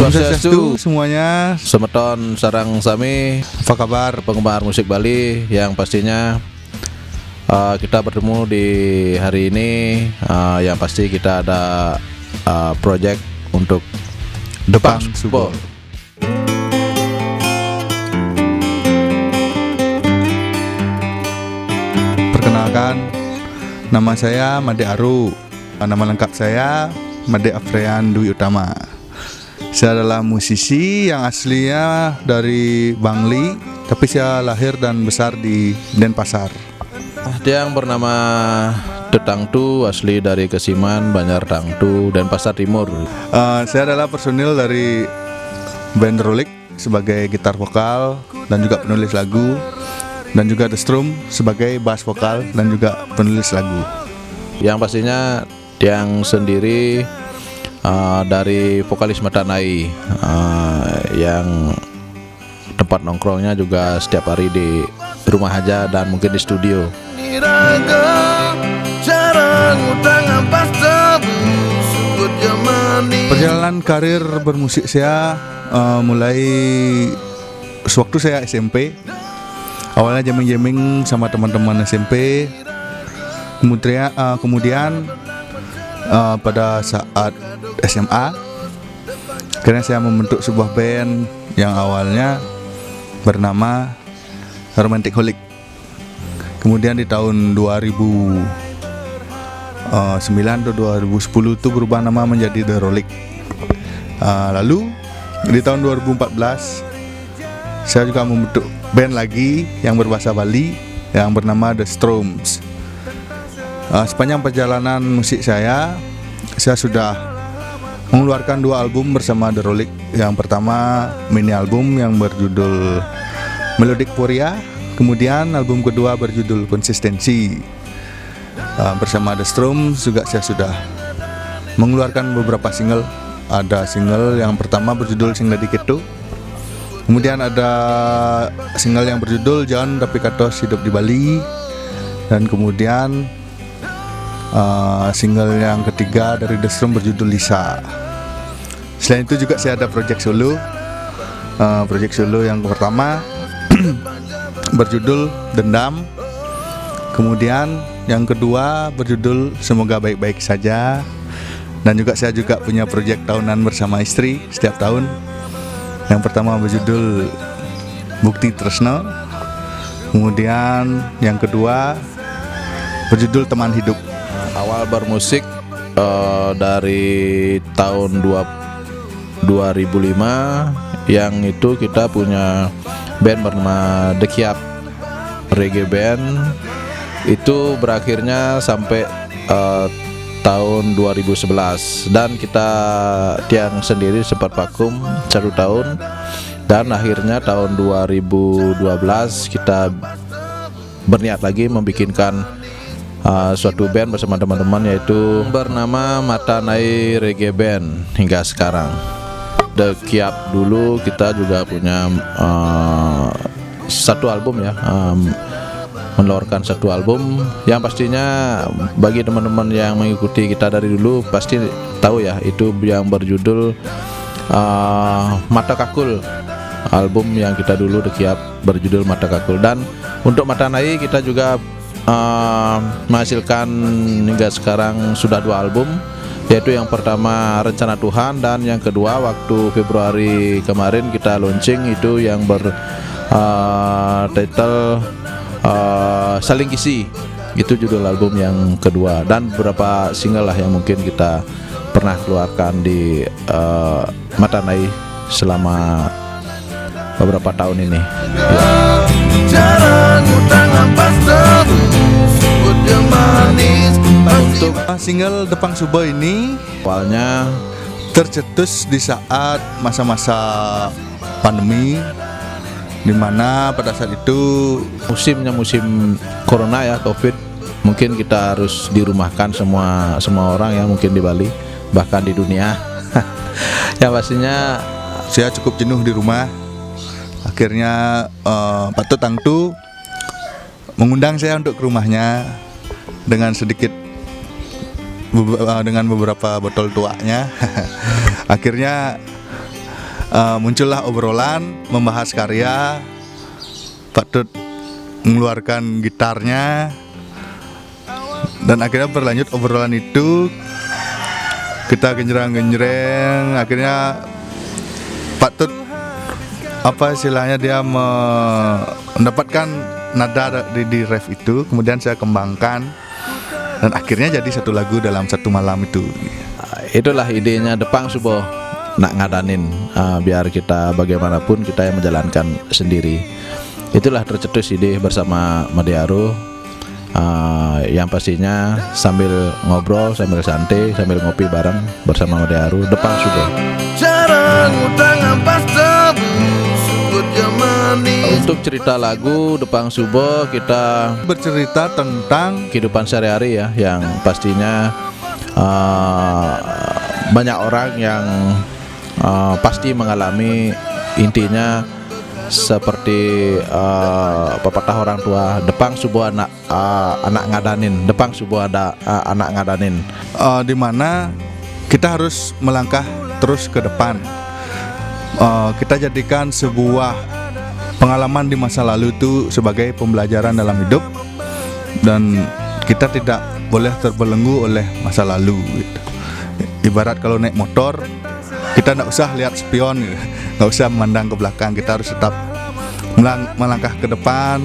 Swastiastu semuanya. Semeton sarang sami. Apa kabar penggemar musik Bali yang pastinya kita bertemu di hari ini. Yang pasti kita ada project untuk Depang Subo. Perkenalkan, nama saya Made Aru. Nama lengkap saya Made Afrian Dwi Utama. Saya adalah musisi yang aslinya dari Bangli, tapi saya lahir dan besar di Denpasar. Dia yang bernama Tetangtu, asli dari Kesiman, Banjar Tangtu, Denpasar Timur. Saya adalah personil dari band Rolik sebagai gitar vokal dan juga penulis lagu, dan juga The Strum sebagai bass vokal dan juga penulis lagu. Yang pastinya yang sendiri dari vokalis Matanai, yang tempat nongkrongnya juga setiap hari di rumah aja dan mungkin di studio. Perjalanan karir bermusik saya mulai sewaktu saya SMP. Awalnya jamming-jamming sama teman-teman SMP. Kemudian pada saat SMA, akhirnya saya membentuk sebuah band yang awalnya bernama Romantic Holic. Kemudian di tahun 2009 atau 2010 itu berubah nama menjadi The Rolik. Lalu di tahun 2014 saya juga membentuk band lagi yang berbahasa Bali yang bernama The Stroms. Sepanjang perjalanan musik saya sudah mengeluarkan 2 album bersama The Rolik. Yang pertama mini album yang berjudul Melodic Poria, kemudian album kedua berjudul Konsistensi. Bersama The Stroms juga saya sudah mengeluarkan beberapa single. Ada single yang pertama berjudul Sing Dadi Ketu, kemudian ada single yang berjudul Jangan Tapi Katos Hidup di Bali, dan kemudian single yang ketiga dari The Strum berjudul Lisa. Selain itu juga saya ada project solo. Project solo yang pertama berjudul Dendam, kemudian yang kedua berjudul Semoga Baik-Baik Saja, dan juga saya juga punya project tahunan bersama istri setiap tahun. Yang pertama berjudul Bukti Tresno, kemudian yang kedua berjudul Teman Hidup. Awal bermusik dari tahun 2005, yang itu kita punya band bernama The Kiap Reggae Band. Itu berakhirnya sampai tahun 2011, dan kita tiang sendiri sempat vakum 1 tahun, dan akhirnya tahun 2012 kita berniat lagi membikinkan suatu band bersama teman-teman, yaitu bernama Matanai Reggae Band hingga sekarang. The Kiap dulu kita juga punya satu album ya, mengeluarkan satu album yang pastinya bagi teman-teman yang mengikuti kita dari dulu pasti tahu ya, itu yang berjudul Mata Kakul. Album yang kita dulu The Kiap berjudul Mata Kakul. Dan untuk Matanai kita juga menghasilkan hingga sekarang sudah 2 album, yaitu yang pertama Rencana Tuhan, dan yang kedua waktu Februari kemarin kita launching itu yang title Saling Kisi. Itu judul album yang kedua, dan beberapa single lah yang mungkin kita pernah keluarkan di Matanai selama beberapa tahun ini. Untuk single Depang Subo ini awalnya tercetus di saat masa-masa pandemi, dimana pada saat itu musim corona ya, COVID. Mungkin kita harus dirumahkan semua orang ya, mungkin di Bali bahkan di dunia. Ya pastinya saya cukup jenuh di rumah. Akhirnya Pak Tetangtu mengundang saya untuk ke rumahnya dengan beberapa botol tuanya. Akhirnya muncullah obrolan membahas karya. Pak Tut mengeluarkan gitarnya, dan akhirnya berlanjut obrolan itu. Kita genjreng-genjreng, akhirnya Pak Tut apa istilahnya, dia mendapatkan nada di ref itu, kemudian saya kembangkan, dan akhirnya jadi satu lagu dalam satu malam itu. Itulah idenya Depang Subo nak ngadanin, biar kita bagaimanapun kita yang menjalankan sendiri. Itulah tercetus ide bersama Madiaru, yang pastinya sambil ngobrol, sambil santai, sambil ngopi bareng bersama Madiaru. Depang Subo. Untuk cerita lagu Depang Subo, kita Bercerita tentang kehidupan sehari-hari ya, yang pastinya banyak orang yang pasti mengalami. Intinya seperti pepatah orang tua, Depang Subo anak ngadanin, Depang Subo ada anak ngadanin. di mana kita harus melangkah terus ke depan. Kita jadikan sebuah pengalaman di masa lalu itu sebagai pembelajaran dalam hidup, dan kita tidak boleh terbelenggu oleh masa lalu gitu. Ibarat kalau naik motor, kita tidak usah lihat spion gitu. Nggak usah memandang ke belakang, kita harus tetap melangkah ke depan,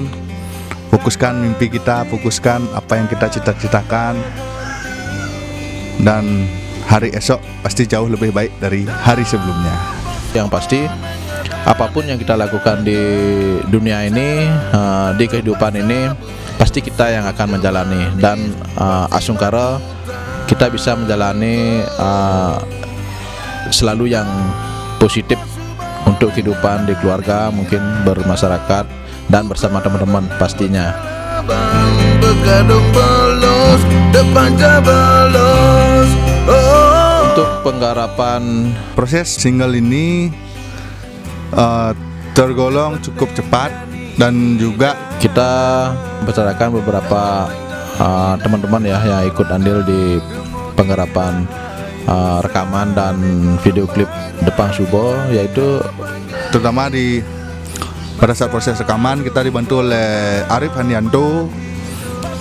fokuskan mimpi kita, fokuskan apa yang kita cita-citakan, dan hari esok pasti jauh lebih baik dari hari sebelumnya. Yang pasti apapun yang kita lakukan di dunia ini, di kehidupan ini, pasti kita yang akan menjalani. Dan asungkara kita bisa menjalani selalu yang positif untuk kehidupan di keluarga, mungkin bermasyarakat, dan bersama teman-teman pastinya. Untuk penggarapan Proses single ini tergolong cukup cepat, dan juga kita membicarakan beberapa teman-teman ya yang ikut andil di penggarapan rekaman dan video klip Depang Subo, yaitu terutama pada saat proses rekaman kita dibantu oleh Arif Handianto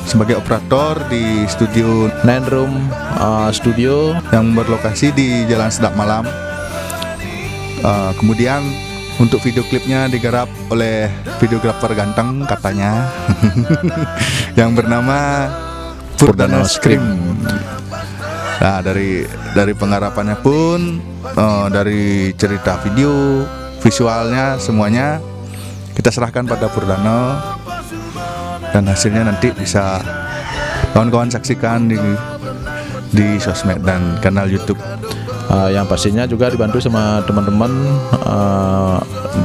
sebagai operator di studio Nine Room Studio yang berlokasi di Jalan Sedap Malam. Kemudian untuk video klipnya digarap oleh videografer ganteng katanya yang bernama Purdana Scream. Nah, dari penggarapannya pun, dari cerita video, visualnya, semuanya kita serahkan pada Purdana, dan hasilnya nanti bisa kawan-kawan saksikan di sosmed dan kanal YouTube. Yang pastinya juga dibantu sama teman-teman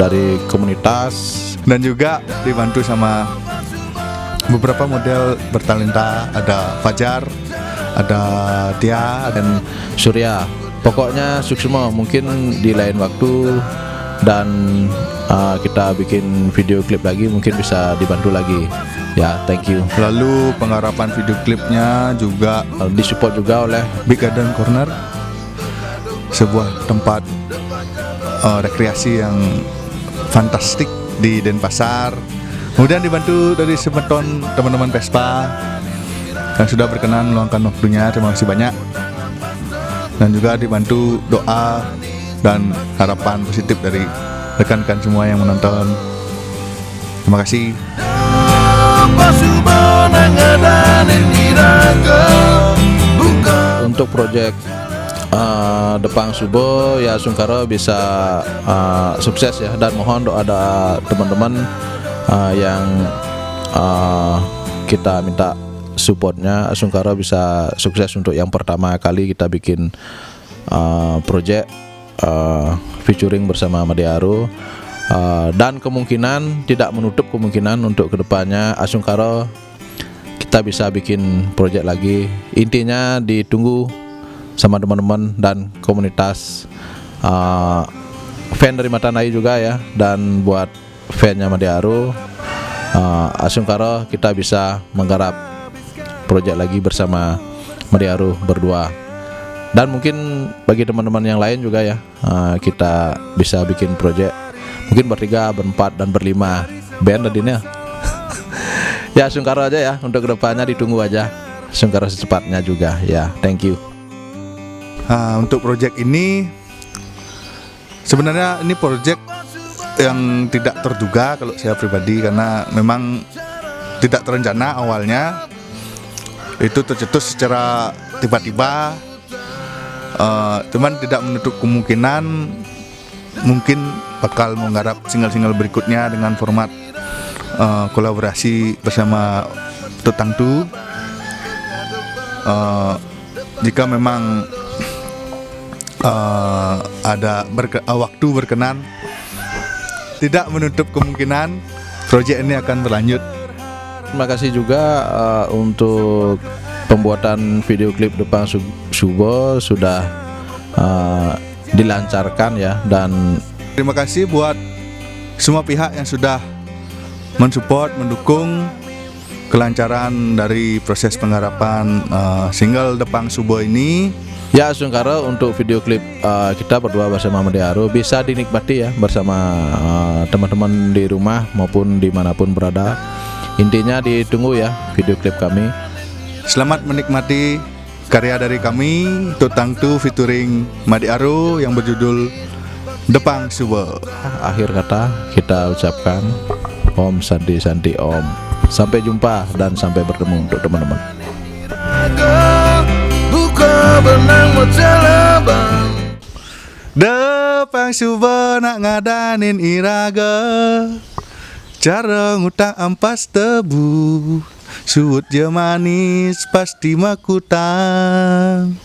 dari komunitas, dan juga dibantu sama beberapa model bertalenta, ada Fajar, ada Tia, dan Surya. Pokoknya suksema, mungkin di lain waktu dan kita bikin video klip lagi, mungkin bisa dibantu lagi ya. Thank you. Lalu penggarapan video klipnya juga disupport juga oleh Big Garden Corner, sebuah tempat rekreasi yang fantastik di Denpasar. Kemudian dibantu dari semeton teman-teman Vespa yang sudah berkenan meluangkan waktunya. Terima kasih banyak. Dan juga dibantu doa dan harapan positif dari rekan-rekan semua yang menonton. Terima kasih. Untuk proyek Depang Subo ya, sungkara bisa sukses ya, dan mohon doa teman-teman yang kita minta supportnya, sungkara bisa sukses untuk yang pertama kali kita bikin proyek featuring bersama Madiaru, dan kemungkinan tidak menutup kemungkinan untuk kedepannya asungkara kita bisa bikin proyek lagi. Intinya ditunggu sama teman-teman dan komunitas fan dari Matanai juga ya, dan buat fannya Madiaru, asungkara kita bisa menggarap proyek lagi bersama Madiaru berdua. Dan mungkin bagi teman-teman yang lain juga ya, kita bisa bikin project mungkin bertiga, berempat, dan berlima band tadinya. Ya Sungkaro aja ya, untuk kedepannya ditunggu aja Sungkaro secepatnya juga ya. Thank you. Untuk project ini sebenarnya ini project yang tidak terduga kalau saya pribadi, karena memang tidak terencana awalnya. Itu tercetus secara tiba-tiba, cuman tidak menutup kemungkinan mungkin bakal menggarap single-single berikutnya dengan format kolaborasi bersama Tutangtu. Jika memang ada waktu berkenan, tidak menutup kemungkinan proyek ini akan berlanjut. Terima kasih juga untuk pembuatan video klip Depang Subo sudah dilancarkan ya, dan terima kasih buat semua pihak yang sudah mensupport, mendukung kelancaran dari proses penggarapan single Depang Subo ini. Ya Sungkaro, untuk video klip kita berdua bersama Mediaro bisa dinikmati ya bersama teman-teman di rumah maupun dimanapun berada. Intinya ditunggu ya video klip kami. Selamat menikmati karya dari kami, Tutangtu featuring Mediaro yang berjudul Depang Subo. Akhir kata kita ucapkan Om Santi Santi Om. Sampai jumpa dan sampai bertemu untuk teman-teman. Depang Subo nak ngadanin iraga, cara ngutang ampas tebu, suut je manis pasti makutang.